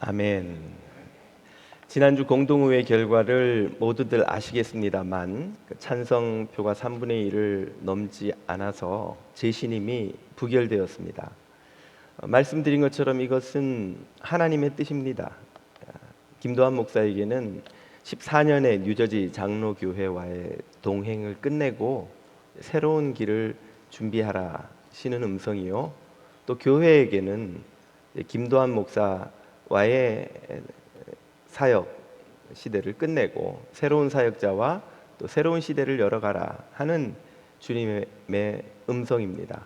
아멘. 지난주 공동의회 결과를 모두들 아시겠습니다만 찬성표가 3분의 1을 넘지 않아서 재신임이 부결되었습니다. 말씀드린 것처럼 이것은 하나님의 뜻입니다. 김도환 목사에게는 14년의 뉴저지 장로교회와의 동행을 끝내고 새로운 길을 준비하라 시는 음성이요, 또 교회에게는 김도환 목사와의 사역 시대를 끝내고 새로운 사역자와 또 새로운 시대를 열어가라 하는 주님의 음성입니다.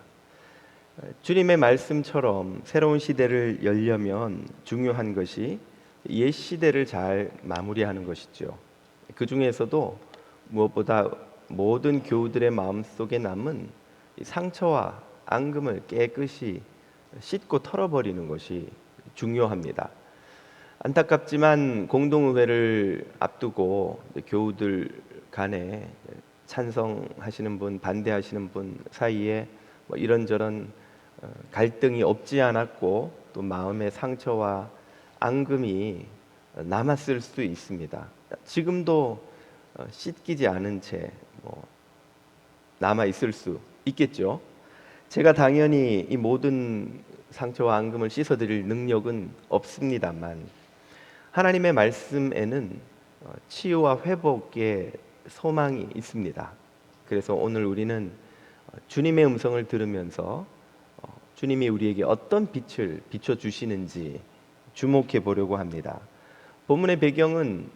주님의 말씀처럼 새로운 시대를 열려면 중요한 것이 옛 시대를 잘 마무리하는 것이죠. 그 중에서도 무엇보다 모든 교우들의 마음속에 남은 상처와 앙금을 깨끗이 씻고 털어버리는 것이 중요합니다. 안타깝지만 공동의회를 앞두고 교우들 간에 찬성하시는 분, 반대하시는 분 사이에 이런저런 갈등이 없지 않았고 또 마음의 상처와 앙금이 남았을 수 있습니다. 지금도 씻기지 않은 채 남아 있을 수 있겠죠. 제가 당연히 이 모든 상처와 앙금을 씻어드릴 능력은 없습니다만 하나님의 말씀에는 치유와 회복의 소망이 있습니다. 그래서 오늘 우리는 주님의 음성을 들으면서 주님이 우리에게 어떤 빛을 비춰주시는지 주목해 보려고 합니다. 본문의 배경은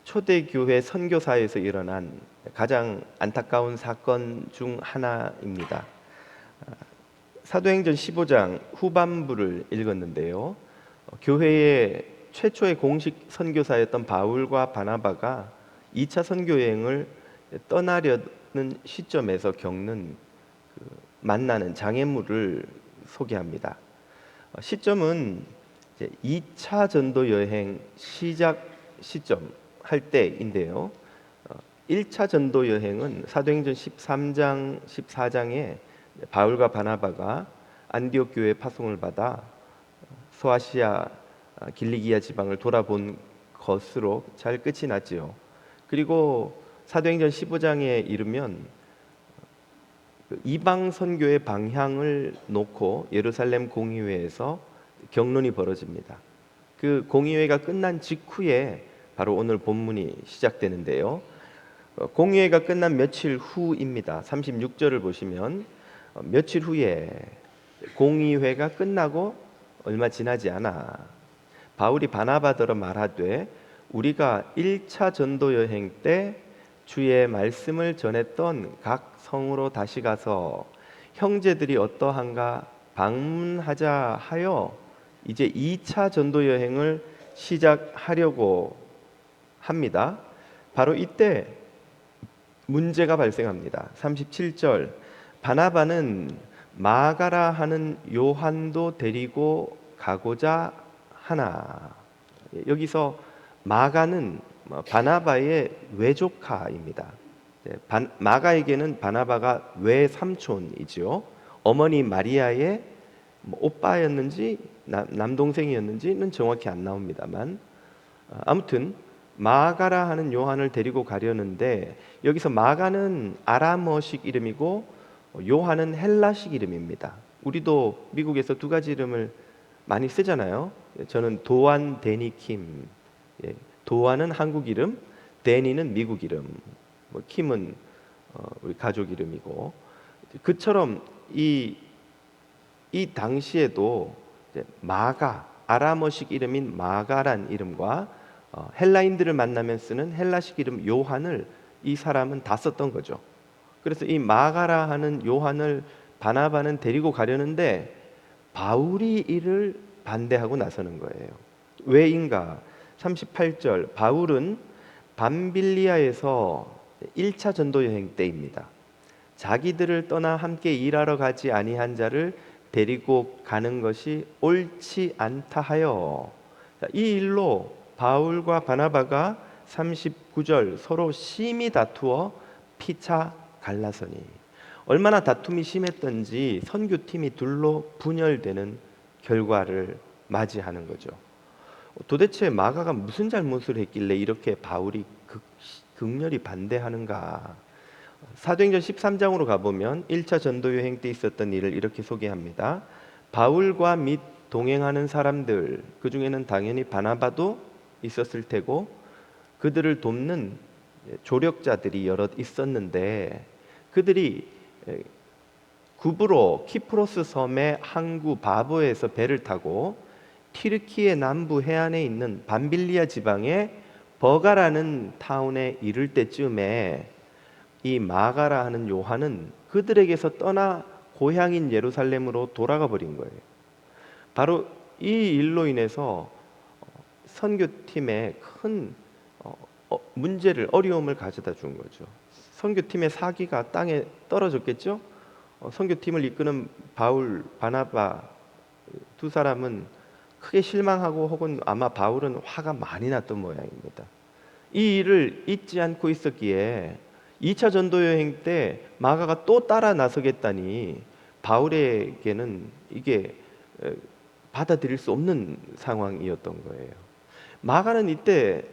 초대교회 선교사에서 일어난 가장 안타까운 사건 중 하나입니다. 사도행전 15장 후반부를 읽었는데요, 교회의 최초의 공식 선교사였던 바울과 바나바가 2차 선교여행을 떠나려는 시점에서 겪는 만나는 장애물을 소개합니다. 시점은 이제 2차 전도 여행 시작 시점 할 때인데요, 1차 전도 여행은 사도행전 13장 14장에 바울과 바나바가 안디옥 교회에 파송을 받아 소아시아 길리기아 지방을 돌아본 것으로 잘 끝이 났지요. 그리고 사도행전 15장에 이르면 이방 선교의 방향을 놓고 예루살렘 공의회에서 격론이 벌어집니다. 그 공의회가 끝난 직후에 바로 오늘 본문이 시작되는데요, 공의회가 끝난 며칠 후입니다. 36절을 보시면 며칠 후에 공의회가 끝나고 얼마 지나지 않아 바울이 바나바더러 말하되 우리가 1차 전도 여행 때 주의 말씀을 전했던 각 성으로 다시 가서 형제들이 어떠한가 방문하자 하여 이제 2차 전도 여행을 시작하려고 합니다. 바로 이때 문제가 발생합니다. 37절, 바나바는 마가라 하는 요한도 데리고 가고자 하나. 여기서 마가는 바나바의 외조카입니다. 마가에게는 바나바가 외삼촌이지요. 어머니 마리아의 오빠였는지 남동생이었는지는 정확히 안 나옵니다만 아무튼 마가라 하는 요한을 데리고 가려는데, 여기서 마가는 아람어식 이름이고 요한은 헬라식 이름입니다. 우리도 미국에서 두 가지 이름을 많이 쓰잖아요. 저는 도안, 데니, 킴. 도안은 한국 이름, 데니는 미국 이름, 킴은 우리 가족 이름이고, 그처럼 이 당시에도 마가, 아람어식 이름인 마가란 이름과 헬라인들을 만나면 쓰는 헬라식 이름 요한을 이 사람은 다 썼던 거죠. 그래서 이 마가라 하는 요한을 바나바는 데리고 가려는데 바울이 이를 반대하고 나서는 거예요. 왜인가? 38절, 바울은 밤빌리아에서 1차 전도 여행 때입니다. 자기들을 떠나 함께 일하러 가지 아니한 자를 데리고 가는 것이 옳지 않다 하여, 이 일로 바울과 바나바가 39절 서로 심히 다투어 피차 갈라서니, 얼마나 다툼이 심했던지 선교팀이 둘로 분열되는 결과를 맞이하는 거죠. 도대체 마가가 무슨 잘못을 했길래 이렇게 바울이 극렬히 반대하는가? 사도행전 13장으로 가보면 1차 전도 여행 때 있었던 일을 이렇게 소개합니다. 바울과 및 동행하는 사람들, 그 중에는 당연히 바나바도 있었을 테고 그들을 돕는 조력자들이 여럿 있었는데, 그들이 구브로 키프로스 섬의 항구 바보에서 배를 타고 튀르키예 남부 해안에 있는 밤빌리아 지방의 버가라는 타운에 이를 때쯤에 이 마가라 하는 요한은 그들에게서 떠나 고향인 예루살렘으로 돌아가 버린 거예요. 바로 이 일로 인해서 선교팀에 큰 문제를, 어려움을 가져다 준 거죠. 선교팀의 사기가 땅에 떨어졌겠죠. 선교팀을 이끄는 바울, 바나바 두 사람은 크게 실망하고 혹은 아마 바울은 화가 많이 났던 모양입니다. 이 일을 잊지 않고 있었기에 2차 전도 여행 때 마가가 또 따라 나서겠다니 바울에게는 이게 받아들일 수 없는 상황이었던 거예요. 마가는 이때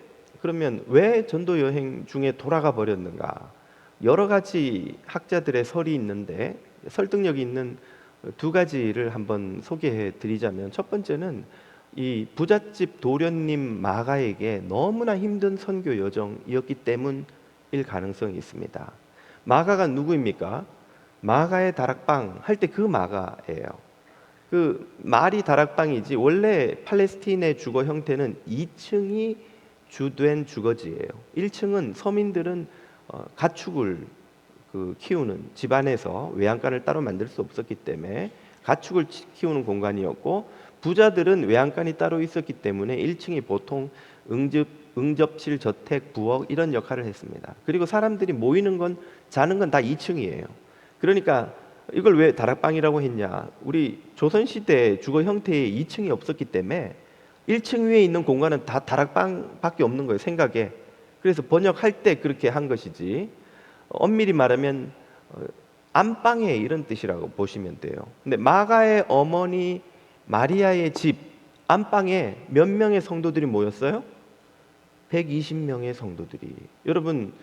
그러면 왜 전도 여행 중에 돌아가 버렸는가? 여러 가지 학자들의 설이 있는데 설득력이 있는 두 가지를 한번 소개해 드리자면, 첫 번째는 이 부잣집 도련님 마가에게 너무나 힘든 선교 여정이었기 때문일 가능성이 있습니다. 마가가 누구입니까? 마가의 다락방 할 때 그 마가예요. 그 말이 다락방이지 원래 팔레스틴의 주거 형태는 2층이 주된 주거지예요. 1층은 서민들은 가축을 키우는 집안에서 외양간을 따로 만들 수 없었기 때문에 가축을 키우는 공간이었고, 부자들은 외양간이 따로 있었기 때문에 1층이 보통 응접실, 저택, 부엌 이런 역할을 했습니다. 그리고 사람들이 모이는 건, 자는 건 다 2층이에요. 그러니까 이걸 왜 다락방이라고 했냐? 우리 조선시대 주거 형태에 2층이 없었기 때문에 1층 위에 있는 공간은 다 다락방밖에 없는 거예요, 생각에. 그래서 번역할 때 그렇게 한 것이지, 엄밀히 말하면 안방에 이런 뜻이라고 보시면 돼요. 근데 마가의 어머니 마리아의 집 안방에 몇 명의 성도들이 모였어요? 120명의 성도들이. 여러분,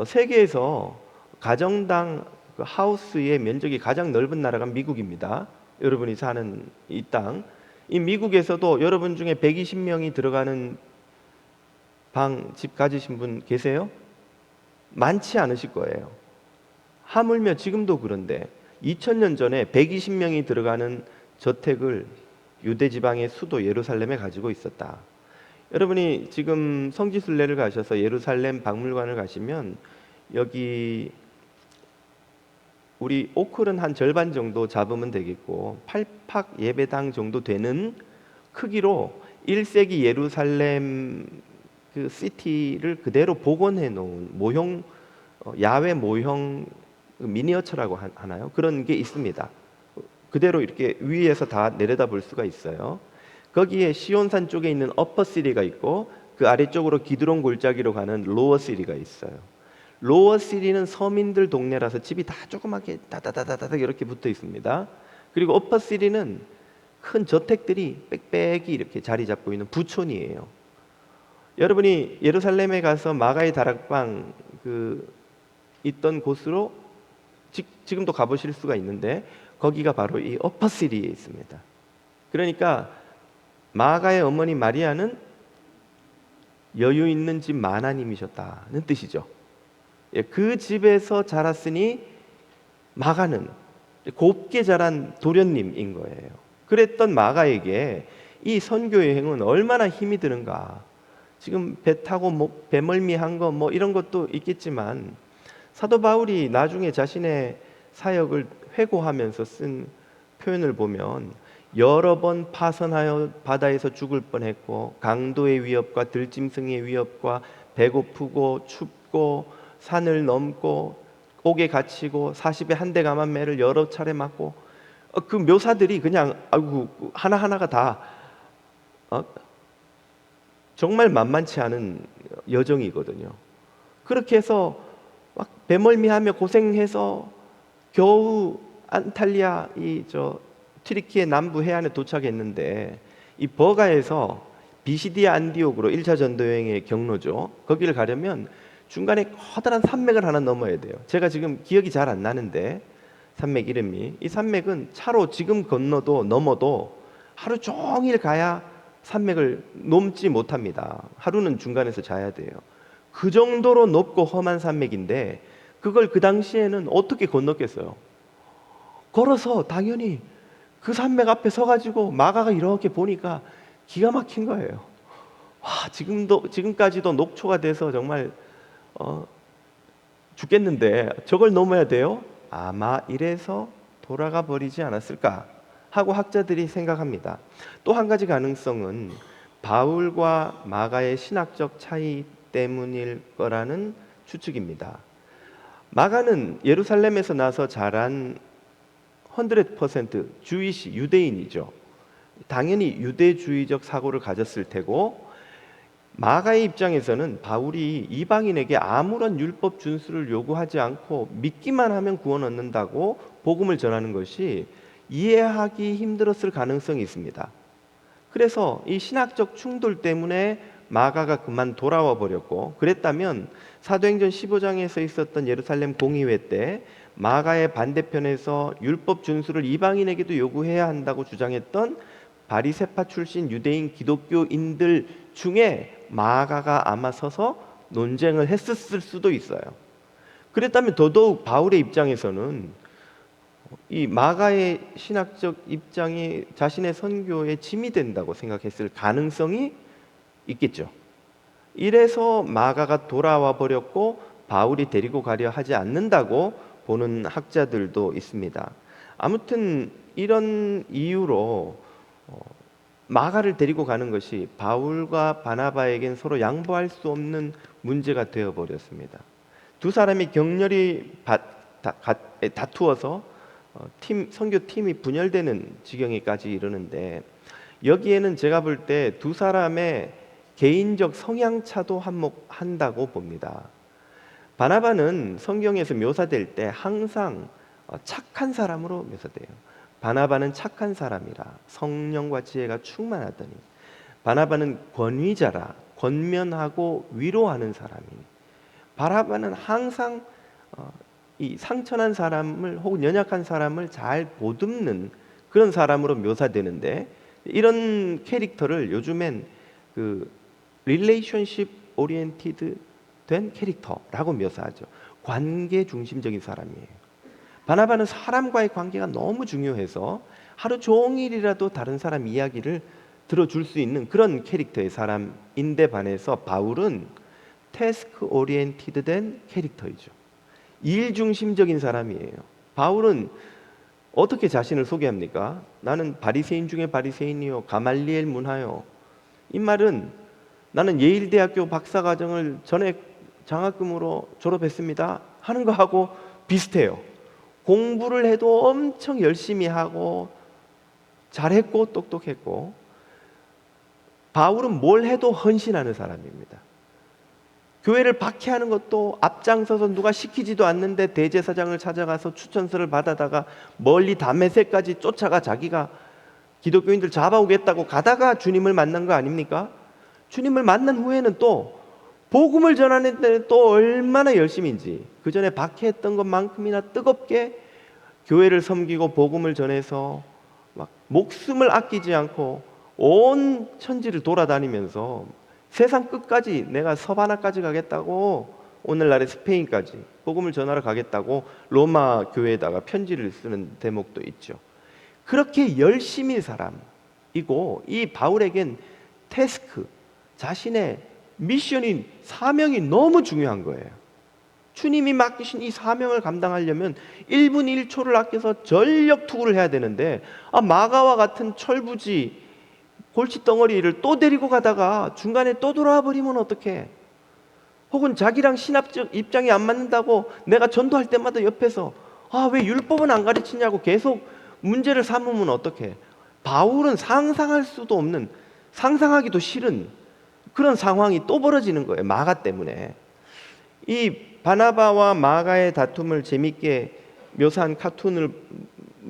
세계에서 가정당 하우스의 면적이 가장 넓은 나라가 미국입니다. 여러분이 사는 이 땅, 이 미국에서도 여러분 중에 120명이 들어가는 집 가지신 분 계세요? 많지 않으실 거예요. 하물며 지금도 그런데 2000년 전에 120명이 들어가는 저택을 유대 지방의 수도 예루살렘에 가지고 있었다. 여러분이 지금 성지순례를 가셔서 예루살렘 박물관을 가시면 여기 우리 오클은 한 절반 정도 잡으면 되겠고 8팍 예배당 정도 되는 크기로 1세기 예루살렘 그 시티를 그대로 복원해 놓은 모형, 야외 모형 미니어처라고 하나요? 그런 게 있습니다. 그대로 이렇게 위에서 다 내려다 볼 수가 있어요. 거기에 시온산 쪽에 있는 어퍼 시리가 있고 그 아래쪽으로 기드론 골짜기로 가는 로어 시리가 있어요. 로어 시리는 서민들 동네라서 집이 다 조그맣게 다다다다다 이렇게 붙어 있습니다. 그리고 어퍼 시리는 큰 저택들이 빽빽이 이렇게 자리 잡고 있는 부촌이에요. 여러분이 예루살렘에 가서 마가의 다락방 있던 곳으로 지금도 가보실 수가 있는데 거기가 바로 이 어퍼 시리에 있습니다. 그러니까 마가의 어머니 마리아는 여유 있는 집 마나님이셨다는 뜻이죠. 그 집에서 자랐으니 마가는 곱게 자란 도련님인 거예요. 그랬던 마가에게 이 선교 여행은 얼마나 힘이 드는가. 지금 배 타고 배멀미한 거 이런 것도 있겠지만 사도 바울이 나중에 자신의 사역을 회고하면서 쓴 표현을 보면 여러 번 파선하여 바다에서 죽을 뻔했고 강도의 위협과 들짐승의 위협과 배고프고 춥고 산을 넘고 옥에 갇히고 40에 한 대 감한 매를 여러 차례 맞고 그 묘사들이 그냥 하나하나가 다 정말 만만치 않은 여정이거든요. 그렇게 해서 막 배멀미하며 고생해서 겨우 안탈리아 튀르키예 남부 해안에 도착했는데 이 버가에서 비시디아 안디옥으로 1차 전도 여행의 경로죠. 거기를 가려면 중간에 커다란 산맥을 하나 넘어야 돼요. 제가 지금 기억이 잘 안 나는데 산맥 이름이, 이 산맥은 차로 지금 건너도 넘어도 하루 종일 가야 산맥을 넘지 못합니다. 하루는 중간에서 자야 돼요. 그 정도로 높고 험한 산맥인데 그걸 그 당시에는 어떻게 건넜겠어요? 걸어서 당연히 그 산맥 앞에 서가지고 마가가 이렇게 보니까 기가 막힌 거예요. 와, 지금까지도 녹초가 돼서 정말 죽겠는데 저걸 넘어야 돼요? 아마 이래서 돌아가 버리지 않았을까 하고 학자들이 생각합니다. 또 한 가지 가능성은 바울과 마가의 신학적 차이 때문일 거라는 추측입니다. 마가는 예루살렘에서 나서 자란 100% 주이시 유대인이죠. 당연히 유대주의적 사고를 가졌을 테고, 마가의 입장에서는 바울이 이방인에게 아무런 율법 준수를 요구하지 않고 믿기만 하면 구원 얻는다고 복음을 전하는 것이 이해하기 힘들었을 가능성이 있습니다. 그래서 이 신학적 충돌 때문에 마가가 그만 돌아와 버렸고, 그랬다면 사도행전 15장에서 있었던 예루살렘 공의회 때 마가의 반대편에서 율법 준수를 이방인에게도 요구해야 한다고 주장했던 바리새파 출신 유대인 기독교인들 중에 마가가 아마 서서 논쟁을 했었을 수도 있어요. 그랬다면 더더욱 바울의 입장에서는 이 마가의 신학적 입장이 자신의 선교에 짐이 된다고 생각했을 가능성이 있겠죠. 이래서 마가가 돌아와 버렸고 바울이 데리고 가려 하지 않는다고 보는 학자들도 있습니다. 아무튼 이런 이유로 마가를 데리고 가는 것이 바울과 바나바에겐 서로 양보할 수 없는 문제가 되어버렸습니다. 두 사람이 격렬히 다투어서 선교팀이 분열되는 지경에까지 이르는데, 여기에는 제가 볼 때 두 사람의 개인적 성향차도 한몫한다고 봅니다. 바나바는 성경에서 묘사될 때 항상 착한 사람으로 묘사돼요. 바나바는 착한 사람이라 성령과 지혜가 충만하더니, 바나바는 권위자라 권면하고 위로하는 사람이니, 바나바는 항상 이 상처난 사람을 혹은 연약한 사람을 잘 보듬는 그런 사람으로 묘사되는데, 이런 캐릭터를 요즘엔 그 릴레이션십 오리엔티드 된 캐릭터라고 묘사하죠. 관계 중심적인 사람이에요. 바나바는 사람과의 관계가 너무 중요해서 하루 종일이라도 다른 사람 이야기를 들어줄 수 있는 그런 캐릭터의 사람인데 반해서 바울은 태스크 오리엔티드 된 캐릭터이죠. 일 중심적인 사람이에요. 바울은 어떻게 자신을 소개합니까? 나는 바리새인 중에 바리새인이요 가말리엘 문하요. 이 말은 나는 예일대학교 박사과정을 전액 장학금으로 졸업했습니다 하는 거하고 비슷해요. 공부를 해도 엄청 열심히 하고 잘했고 똑똑했고, 바울은 뭘 해도 헌신하는 사람입니다. 교회를 박해하는 것도 앞장서서 누가 시키지도 않는데 대제사장을 찾아가서 추천서를 받아다가 멀리 다메섹까지 쫓아가 자기가 기독교인들 잡아오겠다고 가다가 주님을 만난 거 아닙니까? 주님을 만난 후에는 또 복음을 전하는데 또 얼마나 열심인지, 그 전에 박해했던 것만큼이나 뜨겁게 교회를 섬기고 복음을 전해서 막 목숨을 아끼지 않고 온 천지를 돌아다니면서 세상 끝까지 내가 서바나까지 가겠다고, 오늘날의 스페인까지 복음을 전하러 가겠다고 로마 교회에다가 편지를 쓰는 대목도 있죠. 그렇게 열심인 사람이고, 이 바울에겐 태스크, 자신의 미션인 사명이 너무 중요한 거예요. 주님이 맡기신 이 사명을 감당하려면 1분 1초를 아껴서 전력 투구를 해야 되는데, 마가와 같은 철부지 골칫덩어리를 또 데리고 가다가 중간에 또 돌아와 버리면 어떡해? 혹은 자기랑 신학적 입장이 안 맞는다고 내가 전도할 때마다 옆에서 왜 율법은 안 가르치냐고 계속 문제를 삼으면 어떡해? 바울은 상상할 수도 없는, 상상하기도 싫은 그런 상황이 또 벌어지는 거예요. 마가 때문에. 이 바나바와 마가의 다툼을 재밌게 묘사한 카툰을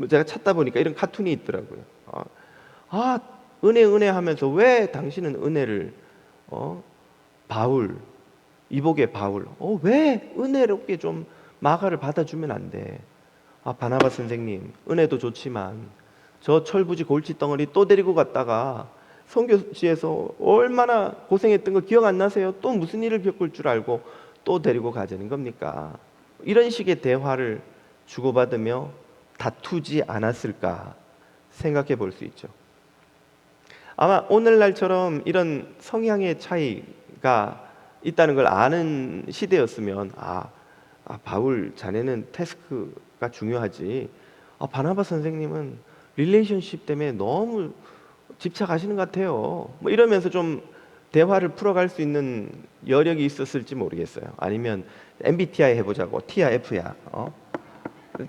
제가 찾다 보니까 이런 카툰이 있더라고요. 은혜 하면서 왜 당신은 은혜를 바울, 이복의 바울, 왜 은혜롭게 좀 마가를 받아주면 안 돼? 바나바 선생님, 은혜도 좋지만 저 철부지 골칫덩어리 또 데리고 갔다가 선교지에서 얼마나 고생했던 거 기억 안 나세요? 또 무슨 일을 겪을 줄 알고 또 데리고 가자는 겁니까? 이런 식의 대화를 주고받으며 다투지 않았을까 생각해 볼 수 있죠. 아마 오늘날처럼 이런 성향의 차이가 있다는 걸 아는 시대였으면 바울 자네는 태스크가 중요하지, 바나바 선생님은 릴레이션십 때문에 너무 집착하시는 것 같아요, 뭐 이러면서 좀 대화를 풀어갈 수 있는 여력이 있었을지 모르겠어요. 아니면 MBTI 해보자고, T야 F야,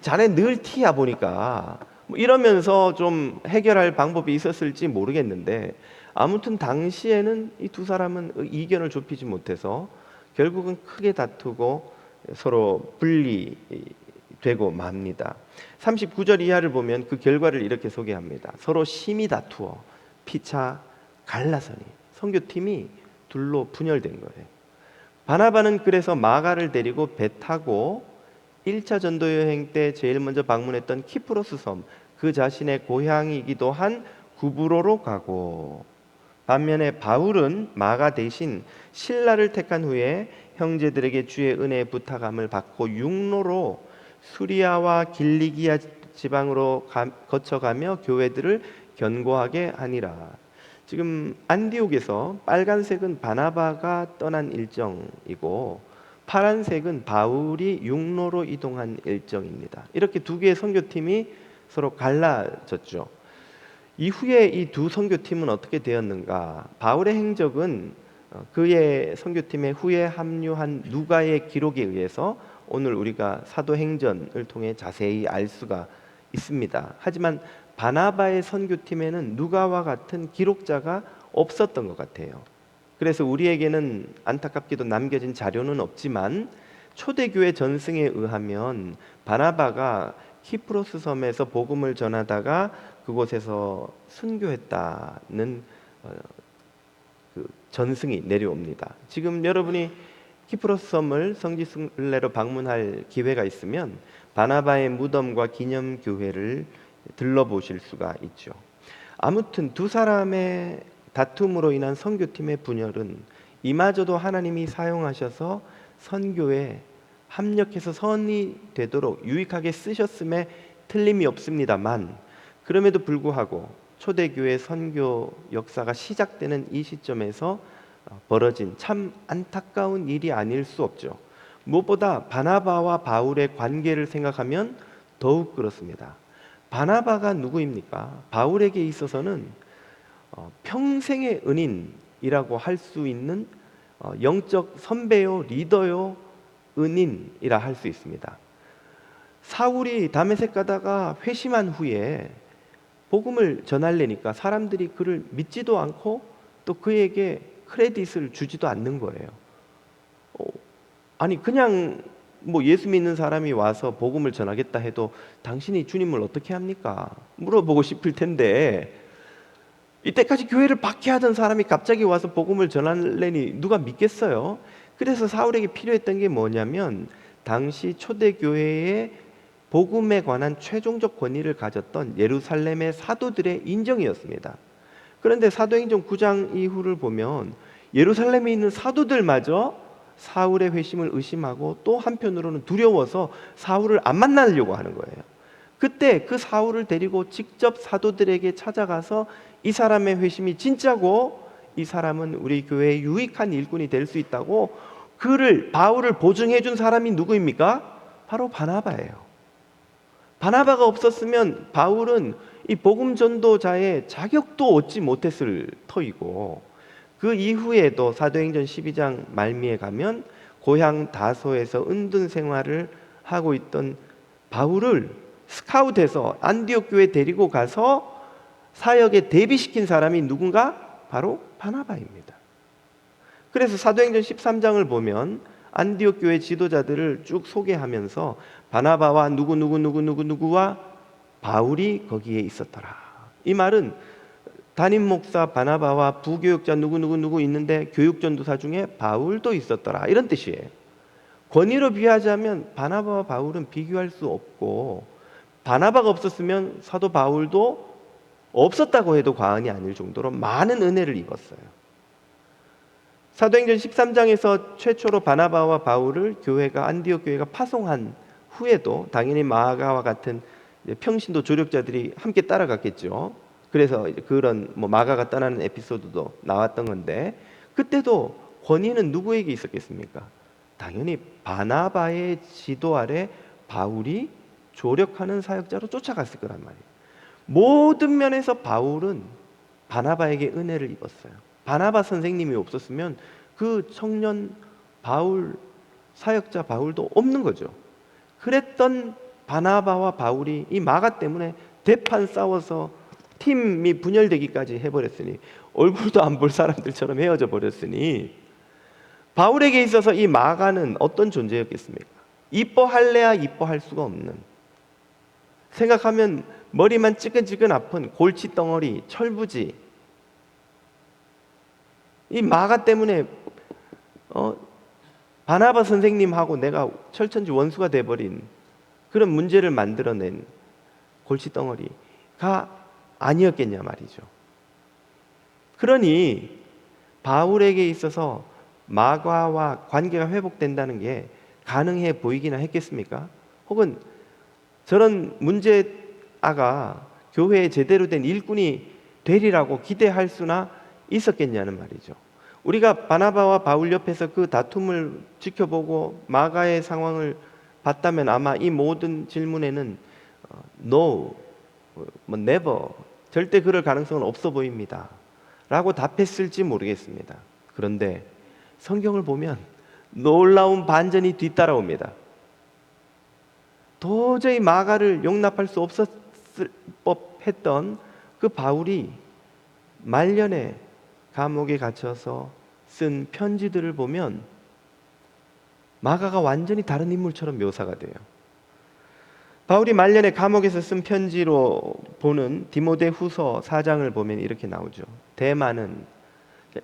자네 늘 T야 보니까 뭐 이러면서 좀 해결할 방법이 있었을지 모르겠는데, 아무튼 당시에는 이 두 사람은 이견을 좁히지 못해서 결국은 크게 다투고 서로 분리되고 맙니다. 39절 이하를 보면 그 결과를 이렇게 소개합니다. 서로 심히 다투어 피차 갈라서니, 선교팀이 둘로 분열된 거예요. 바나바는 그래서 마가를 데리고 배 타고 1차 전도 여행 때 제일 먼저 방문했던 키프로스 섬, 그 자신의 고향이기도 한 구브로로 가고, 반면에 바울은 마가 대신 신라를 택한 후에 형제들에게 주의 은혜의 부탁함을 받고 육로로 수리아와 길리기아 지방으로 거쳐가며 교회들을 견고하게 하니라. 지금 안디옥에서 빨간색은 바나바가 떠난 일정이고 파란색은 바울이 육로로 이동한 일정입니다. 이렇게 두 개의 선교팀이 서로 갈라졌죠. 이후에 이 두 선교팀은 어떻게 되었는가? 바울의 행적은 그의 선교팀에 후에 합류한 누가의 기록에 의해서 오늘 우리가 사도행전을 통해 자세히 알 수가 있습니다. 하지만 바나바의 선교팀에는 누가와 같은 기록자가 없었던 것 같아요. 그래서 우리에게는 안타깝게도 남겨진 자료는 없지만 초대교회 전승에 의하면 바나바가 키프로스 섬에서 복음을 전하다가 그곳에서 순교했다는 그 전승이 내려옵니다. 지금 여러분이 키프로스 섬을 성지순례로 방문할 기회가 있으면 바나바의 무덤과 기념교회를 들러보실 수가 있죠. 아무튼 두 사람의 다툼으로 인한 선교팀의 분열은 이마저도 하나님이 사용하셔서 선교에 합력해서 선이 되도록 유익하게 쓰셨음에 틀림이 없습니다만, 그럼에도 불구하고 초대교회 선교 역사가 시작되는 이 시점에서 벌어진 참 안타까운 일이 아닐 수 없죠. 무엇보다 바나바와 바울의 관계를 생각하면 더욱 그렇습니다. 바나바가 누구입니까? 바울에게 있어서는 평생의 은인이라고 할 수 있는 영적 선배요, 리더요, 은인이라 할 수 있습니다. 사울이 다메섹 가다가 회심한 후에 복음을 전하려니까 사람들이 그를 믿지도 않고 또 그에게 크레딧을 주지도 않는 거예요. 아니 그냥 뭐 예수 믿는 사람이 와서 복음을 전하겠다 해도 당신이 주님을 어떻게 합니까? 물어보고 싶을 텐데, 이때까지 교회를 박해하던 사람이 갑자기 와서 복음을 전하려니 누가 믿겠어요? 그래서 사울에게 필요했던 게 뭐냐면 당시 초대교회의 복음에 관한 최종적 권위를 가졌던 예루살렘의 사도들의 인정이었습니다. 그런데 사도행전 9장 이후를 보면 예루살렘에 있는 사도들마저 사울의 회심을 의심하고 또 한편으로는 두려워서 사울을 안 만나려고 하는 거예요. 그때 그 사울을 데리고 직접 사도들에게 찾아가서 이 사람의 회심이 진짜고 이 사람은 우리 교회의 유익한 일꾼이 될 수 있다고 바울을 보증해 준 사람이 누구입니까? 바로 바나바예요. 바나바가 없었으면 바울은 이 복음 전도자의 자격도 얻지 못했을 터이고, 그 이후에도 사도행전 12장 말미에 가면 고향 다소에서 은둔 생활을 하고 있던 바울을 스카웃해서 안디옥 교회에 데리고 가서 사역에 대비시킨 사람이 누군가? 바로 바나바입니다. 그래서 사도행전 13장을 보면 안디옥 교회 지도자들을 쭉 소개하면서 바나바와 누구와 바울이 거기에 있었더라. 이 말은 담임 목사 바나바와 부교육자 누구 있는데 교육 전도사 중에 바울도 있었더라, 이런 뜻이에요. 권위로 비하자면 바나바와 바울은 비교할 수 없고, 바나바가 없었으면 사도 바울도 없었다고 해도 과언이 아닐 정도로 많은 은혜를 입었어요. 사도행전 13장에서 최초로 바나바와 바울을 안디옥 교회가 파송한 후에도 당연히 마가와 같은 평신도 조력자들이 함께 따라갔겠죠. 그래서 그런 마가가 떠나는 에피소드도 나왔던 건데, 그때도 권위는 누구에게 있었겠습니까? 당연히 바나바의 지도 아래 바울이 조력하는 사역자로 쫓아갔을 거란 말이에요. 모든 면에서 바울은 바나바에게 은혜를 입었어요. 바나바 선생님이 없었으면 그 청년 바울, 사역자 바울도 없는 거죠. 그랬던 바나바와 바울이 이 마가 때문에 대판 싸워서 팀이 분열되기까지 해버렸으니, 얼굴도 안 볼 사람들처럼 헤어져 버렸으니, 바울에게 있어서 이 마가는 어떤 존재였겠습니까? 이뻐할래야 이뻐할 수가 없는, 생각하면 머리만 찌끈찌끈 아픈 골칫덩어리, 철부지. 이 마가 때문에 바나바 선생님하고 내가 철천지 원수가 돼버린 그런 문제를 만들어낸 골칫덩어리가 아니었겠냐 말이죠. 그러니 바울에게 있어서 마가와 관계가 회복된다는 게 가능해 보이기나 했겠습니까? 혹은 저런 문제아가 교회에 제대로 된 일꾼이 되리라고 기대할 수나 있었겠냐는 말이죠. 우리가 바나바와 바울 옆에서 그 다툼을 지켜보고 마가의 상황을 봤다면 아마 이 모든 질문에는 no, never, 절대 그럴 가능성은 없어 보입니다 라고 답했을지 모르겠습니다. 그런데 성경을 보면 놀라운 반전이 뒤따라옵니다. 도저히 마가를 용납할 수 없었을 법했던 그 바울이 말년에 감옥에 갇혀서 쓴 편지들을 보면 마가가 완전히 다른 인물처럼 묘사가 돼요. 바울이 말년에 감옥에서 쓴 편지로 보는 디모데후서 4장을 보면 이렇게 나오죠. 대마는,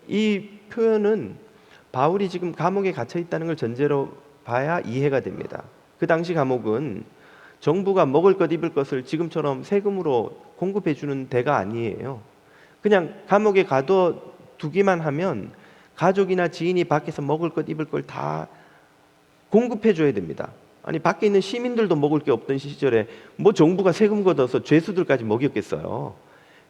이 표현은 바울이 지금 감옥에 갇혀 있다는 걸 전제로 봐야 이해가 됩니다. 그 당시 감옥은 정부가 먹을 것 입을 것을 지금처럼 세금으로 공급해 주는 데가 아니에요. 그냥 감옥에 가둬두기만 하면 가족이나 지인이 밖에서 먹을 것 입을 걸 다 공급해 줘야 됩니다. 아니, 밖에 있는 시민들도 먹을 게 없던 시절에 정부가 세금 걷어서 죄수들까지 먹였겠어요.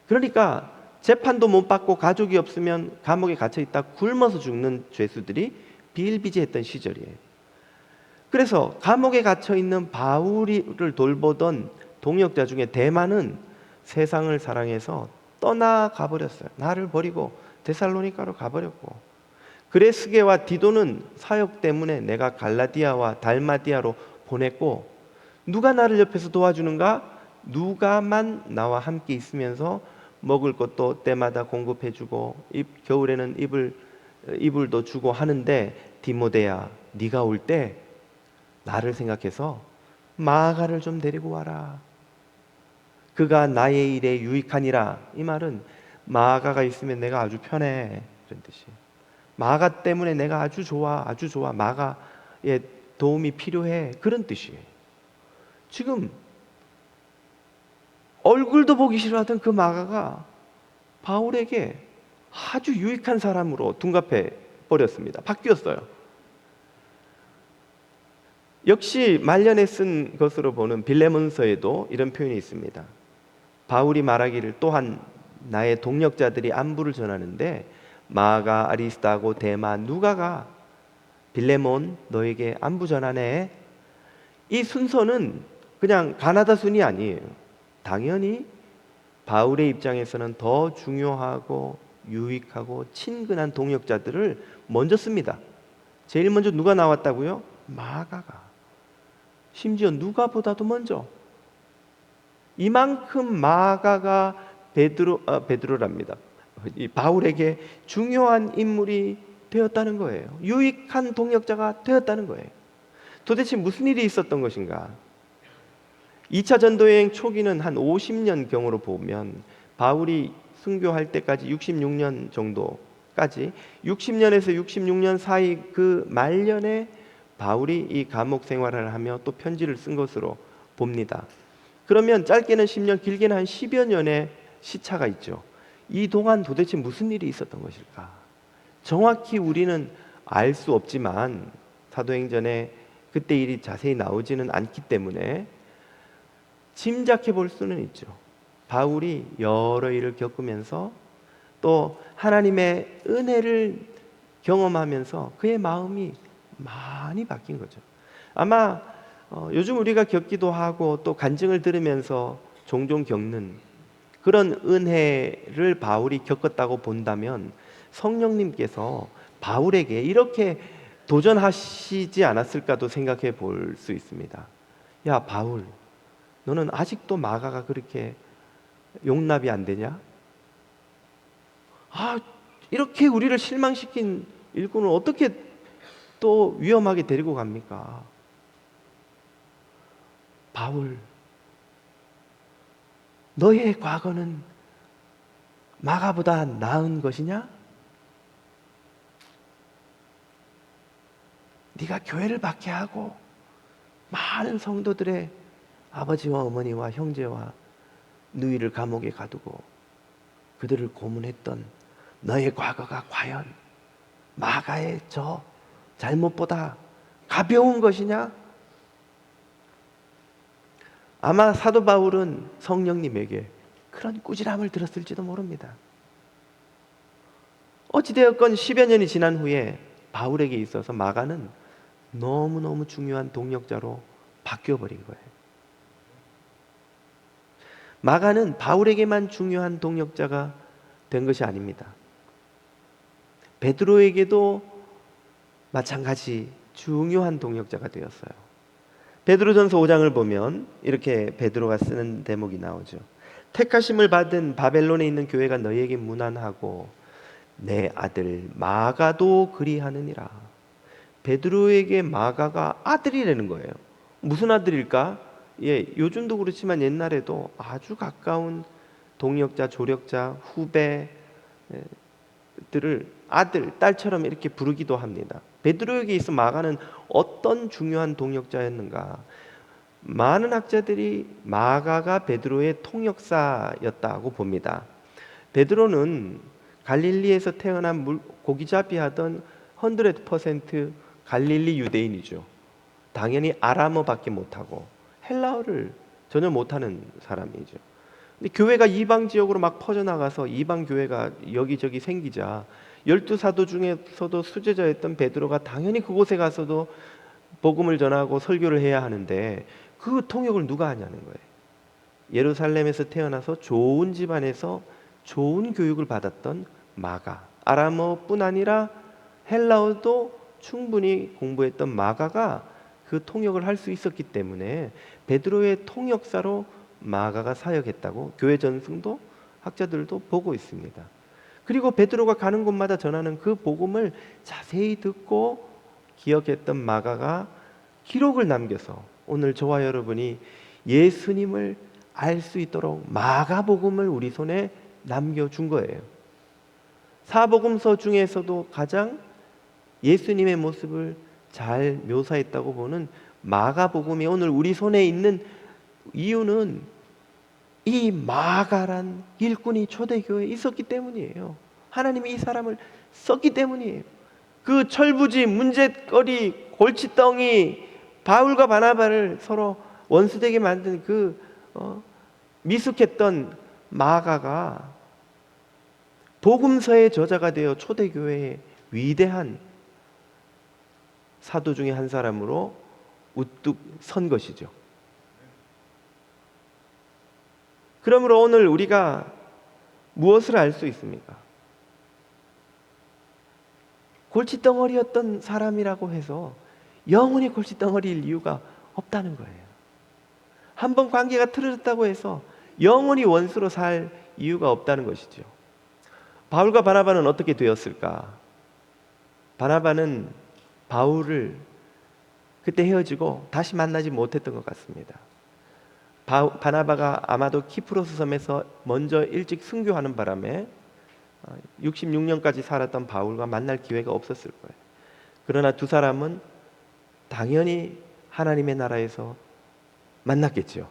그러니까 재판도 못 받고 가족이 없으면 감옥에 갇혀 있다 굶어서 죽는 죄수들이 비일비재했던 시절이에요. 그래서 감옥에 갇혀 있는 바울을 돌보던 동역자 중에 대마는 세상을 사랑해서 떠나가 버렸어요. 나를 버리고 데살로니가로 가버렸고, 그레스게와 디도는 사역 때문에 내가 갈라디아와 달마디아로 보냈고, 누가 나를 옆에서 도와주는가? 누가만 나와 함께 있으면서 먹을 것도 때마다 공급해주고 겨울에는 이불도 주고 하는데, 디모데야, 네가 올 때 나를 생각해서 마가를 좀 데리고 와라. 그가 나의 일에 유익하니라. 이 말은 마가가 있으면 내가 아주 편해, 그런 뜻이에요. 마가 때문에 내가 아주 좋아, 아주 좋아. 마가의 도움이 필요해, 그런 뜻이에요. 지금 얼굴도 보기 싫어하던 그 마가가 바울에게 아주 유익한 사람으로 둔갑해 버렸습니다. 바뀌었어요. 역시 말년에 쓴 것으로 보는 빌레몬서에도 이런 표현이 있습니다. 바울이 말하기를, 또한 나의 동역자들이 안부를 전하는데 마가, 아리스타고, 데마, 누가가 빌레몬 너에게 안부 전하네. 이 순서는 그냥 가나다 순이 아니에요. 당연히 바울의 입장에서는 더 중요하고 유익하고 친근한 동역자들을 먼저 씁니다. 제일 먼저 누가 나왔다고요? 마가가. 심지어 누가보다도 먼저. 이만큼 마가가 베드로랍니다. 이 바울에게 중요한 인물이 되었다는 거예요. 유익한 동역자가 되었다는 거예요. 도대체 무슨 일이 있었던 것인가? 2차 전도여행 초기는 한 50년경으로 보면 바울이 순교할 때까지 66년 정도까지 60년에서 66년 사이 그 말년에 바울이 이 감옥 생활을 하며 또 편지를 쓴 것으로 봅니다. 그러면 짧게는 10년, 길게는 한 10여 년의 시차가 있죠. 이 동안 도대체 무슨 일이 있었던 것일까? 정확히 우리는 알 수 없지만 사도행전에 그때 일이 자세히 나오지는 않기 때문에 짐작해 볼 수는 있죠. 바울이 여러 일을 겪으면서 또 하나님의 은혜를 경험하면서 그의 마음이 많이 바뀐 거죠. 아마 요즘 우리가 겪기도 하고 또 간증을 들으면서 종종 겪는 그런 은혜를 바울이 겪었다고 본다면 성령님께서 바울에게 이렇게 도전하시지 않았을까도 생각해 볼 수 있습니다. 야, 바울, 너는 아직도 마가가 그렇게 용납이 안 되냐? 이렇게 우리를 실망시킨 일꾼을 어떻게 또 위험하게 데리고 갑니까? 바울, 너의 과거는 마가보다 나은 것이냐? 네가 교회를 박해하고 많은 성도들의 아버지와 어머니와 형제와 누이를 감옥에 가두고 그들을 고문했던 너의 과거가 과연 마가의 저 잘못보다 가벼운 것이냐? 아마 사도 바울은 성령님에게 그런 꾸지람을 들었을지도 모릅니다. 어찌되었건 10여 년이 지난 후에 바울에게 있어서 마가는 너무너무 중요한 동력자로 바뀌어버린 거예요. 마가는 바울에게만 중요한 동력자가 된 것이 아닙니다. 베드로에게도 마찬가지 중요한 동력자가 되었어요. 베드로전서 5장을 보면 이렇게 베드로가 쓰는 대목이 나오죠. 택하심을 받은 바벨론에 있는 교회가 너희에게 문안하고 내 아들 마가도 그리하느니라. 베드로에게 마가가 아들이라는 거예요. 무슨 아들일까? 요즘도 그렇지만 옛날에도 아주 가까운 동역자, 조력자, 후배들을 아들, 딸처럼 이렇게 부르기도 합니다. 베드로에게 있어 마가는 어떤 중요한 동역자였는가? 많은 학자들이 마가가 베드로의 통역사였다고 봅니다. 베드로는 갈릴리에서 태어난 고기잡이 하던 100% 갈릴리 유대인이죠. 당연히 아람어밖에 못하고 헬라어를 전혀 못하는 사람이죠. 근데 교회가 이방 지역으로 막 퍼져나가서 이방 교회가 여기저기 생기자 12사도 중에서도 수제자였던 베드로가 당연히 그곳에 가서도 복음을 전하고 설교를 해야 하는데 그 통역을 누가 하냐는 거예요. 예루살렘에서 태어나서 좋은 집안에서 좋은 교육을 받았던 마가, 아람어뿐 아니라 헬라어도 충분히 공부했던 마가가 그 통역을 할 수 있었기 때문에 베드로의 통역사로 마가가 사역했다고 교회 전승도 학자들도 보고 있습니다. 그리고 베드로가 가는 곳마다 전하는 그 복음을 자세히 듣고 기억했던 마가가 기록을 남겨서 오늘 저와 여러분이 예수님을 알 수 있도록 마가복음을 우리 손에 남겨준 거예요. 사복음서 중에서도 가장 예수님의 모습을 잘 묘사했다고 보는 마가복음이 오늘 우리 손에 있는 이유는 이 마가란 일꾼이 초대교회에 있었기 때문이에요. 하나님이 이 사람을 썼기 때문이에요. 그 철부지, 문제거리, 골칫덩이 바울과 바나바를 서로 원수되게 만든 그 미숙했던 마가가 복음서의 저자가 되어 초대교회의 위대한 사도 중에 한 사람으로 우뚝 선 것이죠. 그러므로 오늘 우리가 무엇을 알 수 있습니까? 골칫덩어리였던 사람이라고 해서 영원히 골칫덩어리일 이유가 없다는 거예요. 한번 관계가 틀어졌다고 해서 영원히 원수로 살 이유가 없다는 것이죠. 바울과 바나바는 어떻게 되었을까? 바나바는 바울을 그때 헤어지고 다시 만나지 못했던 것 같습니다. 바나바가 아마도 키프로스 섬에서 먼저 일찍 순교하는 바람에 66년까지 살았던 바울과 만날 기회가 없었을 거예요. 그러나 두 사람은 당연히 하나님의 나라에서 만났겠죠.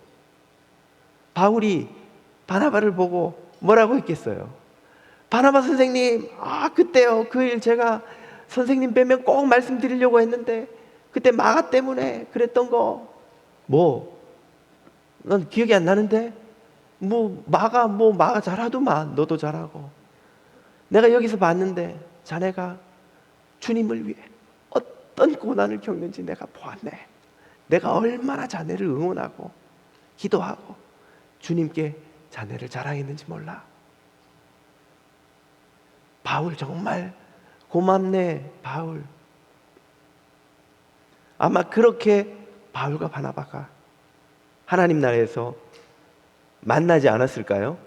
바울이 바나바를 보고 뭐라고 했겠어요? 바나바 선생님, 그때요, 그 일 제가 선생님 뵈면 꼭 말씀드리려고 했는데 그때 마가 때문에 그랬던 거 넌 기억이 안 나는데? 마가 잘하더만. 너도 잘하고. 내가 여기서 봤는데 자네가 주님을 위해 어떤 고난을 겪는지 내가 보았네. 내가 얼마나 자네를 응원하고 기도하고 주님께 자네를 자랑했는지 몰라. 바울 정말 고맙네, 바울. 아마 그렇게 바울과 바나바가 하나님 나라에서 만나지 않았을까요?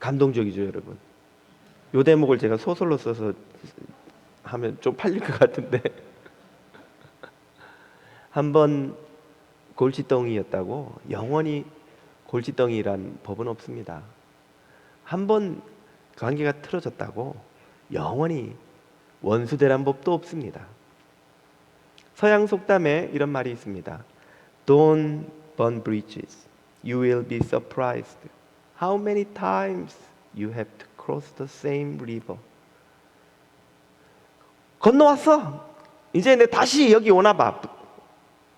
감동적이죠, 여러분. 요 대목을 제가 소설로 써서 하면 좀 팔릴 것 같은데 한번 골칫덩이였다고 영원히 골칫덩이란 법은 없습니다. 한번 관계가 틀어졌다고 영원히 원수되란 법도 없습니다. 서양 속담에 이런 말이 있습니다. Don't burn bridges. You will be surprised how many times you have to cross the same river. 건너왔어. 이제 내 다시 여기 오나 봐.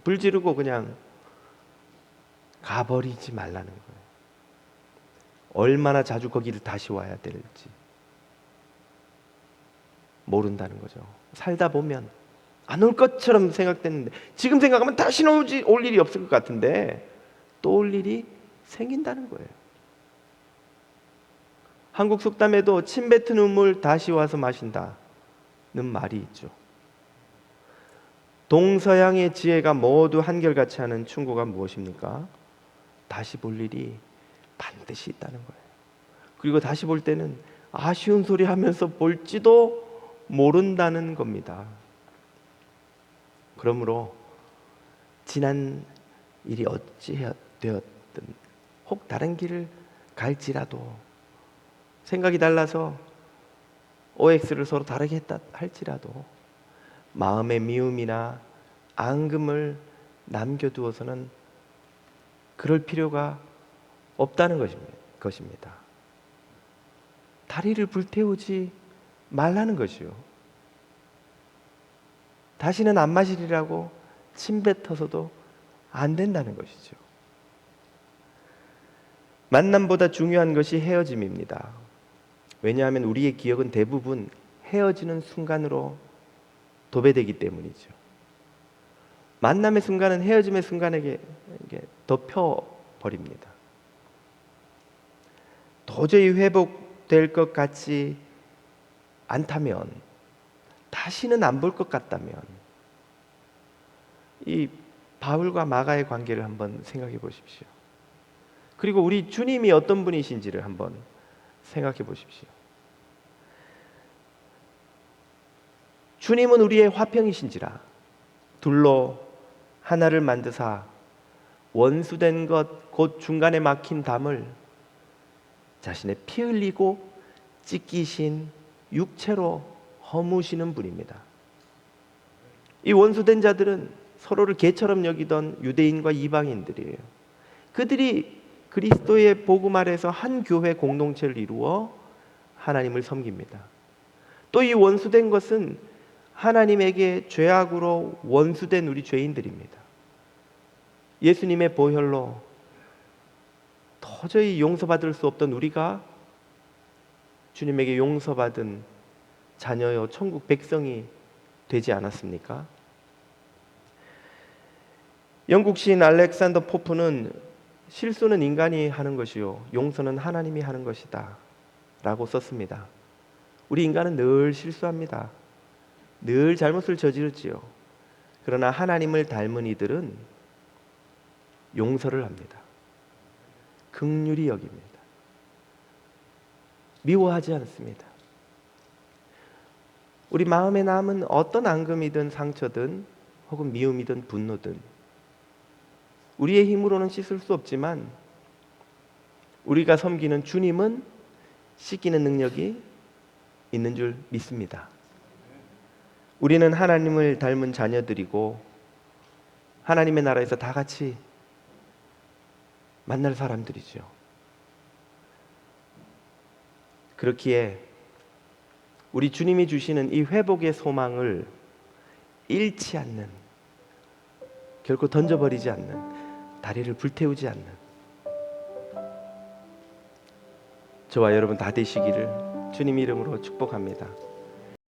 불 지르고 그냥 가버리지 말라는 거예요. 얼마나 자주 거기를 다시 와야 될지 모른다는 거죠. 살다 보면 안 올 것처럼 생각됐는데 지금 생각하면 다시는 올 일이 없을 것 같은데 또 올 일이 생긴다는 거예요. 한국 속담에도 침 뱉은 물 다시 와서 마신다는 말이 있죠. 동서양의 지혜가 모두 한결같이 하는 충고가 무엇입니까? 다시 볼 일이 반드시 있다는 거예요. 그리고 다시 볼 때는 아쉬운 소리 하면서 볼지도 모른다는 겁니다. 그러므로 지난 일이 어찌 되었든 혹 다른 길을 갈지라도 생각이 달라서 OX를 서로 다르게 했다 할지라도 마음의 미움이나 앙금을 남겨두어서는 그럴 필요가 없다는 것입니다. 다리를 불태우지 말라는 것이요. 다시는 안 마시리라고 침 뱉어서도 안 된다는 것이죠. 만남보다 중요한 것이 헤어짐입니다. 왜냐하면 우리의 기억은 대부분 헤어지는 순간으로 도배되기 때문이죠. 만남의 순간은 헤어짐의 순간에게 덮여버립니다. 도저히 회복될 것 같지 않다면, 다시는 안 볼 것 같다면 이 바울과 마가의 관계를 한번 생각해 보십시오. 그리고 우리 주님이 어떤 분이신지를 한번 생각해 보십시오. 주님은 우리의 화평이신지라 둘로 하나를 만드사 원수된 것 곧 중간에 막힌 담을 자신의 피 흘리고 찢기신 육체로 허무시는 분입니다. 이 원수된 자들은 서로를 개처럼 여기던 유대인과 이방인들이에요. 그들이 그리스도의 복음 아래서 한 교회 공동체를 이루어 하나님을 섬깁니다. 또 이 원수된 것은 하나님에게 죄악으로 원수된 우리 죄인들입니다. 예수님의 보혈로 도저히 용서받을 수 없던 우리가 주님에게 용서받은 자녀여 천국 백성이 되지 않았습니까? 영국 시인 알렉산더 포프는 실수는 인간이 하는 것이요 용서는 하나님이 하는 것이다 라고 썼습니다. 우리 인간은 늘 실수합니다. 늘 잘못을 저지르지요. 그러나 하나님을 닮은 이들은 용서를 합니다. 긍휼히 여깁니다. 미워하지 않습니다. 우리 마음에 남은 어떤 앙금이든 상처든 혹은 미움이든 분노든 우리의 힘으로는 씻을 수 없지만 우리가 섬기는 주님은 씻기는 능력이 있는 줄 믿습니다. 우리는 하나님을 닮은 자녀들이고 하나님의 나라에서 다 같이 만날 사람들이죠. 그렇기에 우리 주님이 주시는 이 회복의 소망을 잃지 않는, 결코 던져버리지 않는, 다리를 불태우지 않는 저와 여러분 다 되시기를 주님 이름으로 축복합니다.